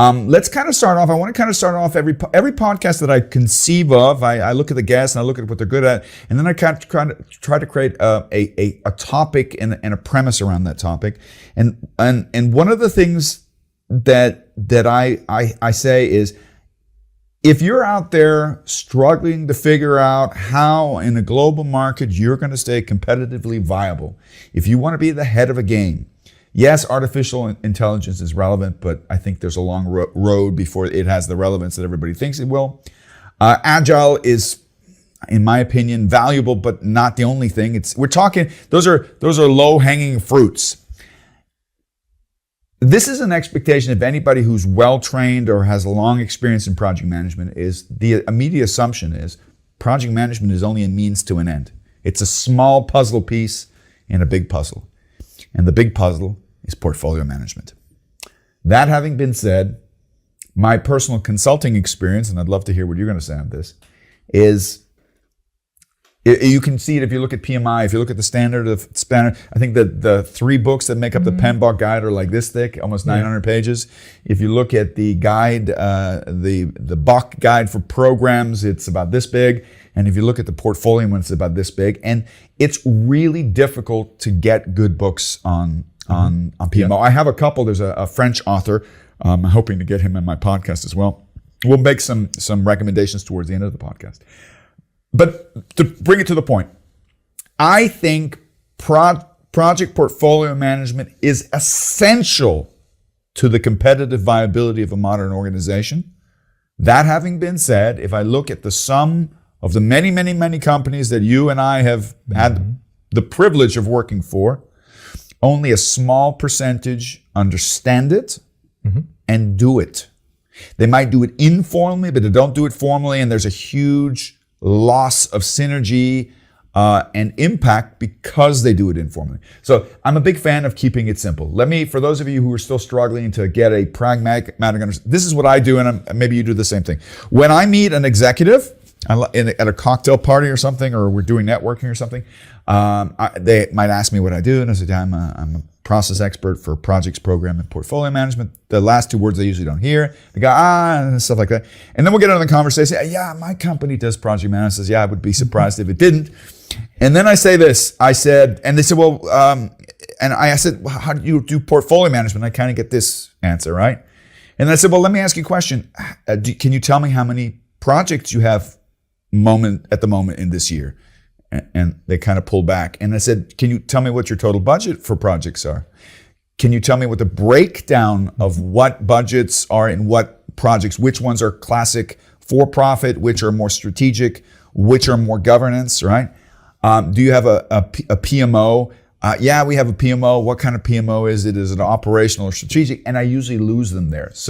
Let's kind of start off. I want to kind of start off every podcast that I conceive of. I look at the guests and I look at what they're good at, and then I kind of try to create a topic and a premise around that topic. And one of the things that I say is, if you're out there struggling to figure out how in a global market you're going to stay competitively viable, if you want to be the head of a game, yes, artificial intelligence is relevant, but I think there's a long road before it has the relevance that everybody thinks it will. Agile is, in my opinion, valuable, but not the only thing. We're talking, those are low-hanging fruits. This is an expectation of anybody who's well-trained or has a long experience in project management. Is the immediate assumption is project management is only a means to an end. It's a small puzzle piece in a big puzzle. And the big puzzle is portfolio management. That having been said, my personal consulting experience, and I'd love to hear what you're going to say on this, is you can see it if you look at PMI, if you look at the standard. I think that the 3 books that make up the PMBOK guide are like this thick, almost 900 pages. If you look at the guide, the BOK guide for programs, it's about this big. And if you look at the portfolio one, it's about this big. And it's really difficult to get good books on PMO. I have a couple. There's a French author. I'm hoping to get him in my podcast as well. We'll make some recommendations towards the end of the podcast. But to bring it to the point, I think project portfolio management is essential to the competitive viability of a modern organization. That having been said, if I look at the sum of the many, many, many companies that you and I have had the privilege of working for, only a small percentage understand it and do it. They might do it informally, but they don't do it formally, and there's a huge loss of synergy and impact because they do it informally. So I'm a big fan of keeping it simple. For those of you who are still struggling to get a pragmatic understanding, this is what I do, and maybe you do the same thing. When I meet an executive at a cocktail party or something, or we're doing networking or something, they might ask me what I do, and I say, I'm a process expert for projects, program, and portfolio management. The last 2 words I usually don't hear. They go, and stuff like that. And then we'll get into the conversation. Yeah, my company does project management. I says, yeah, I would be surprised if it didn't. And then I say this. I said, and they said, well, and I said, well, how do you do portfolio management? I kind of get this answer, right? And I said, well, let me ask you a question. Can you tell me how many projects you have at the moment in this year? And they kind of pull back. And I said, can you tell me what your total budget for projects are? Can you tell me what the breakdown of what budgets are in what projects, which ones are classic for-profit, which are more strategic, which are more governance, right? Do you have a PMO? Yeah, we have a PMO. What kind of PMO is it? Is it operational or strategic? And I usually lose them there. So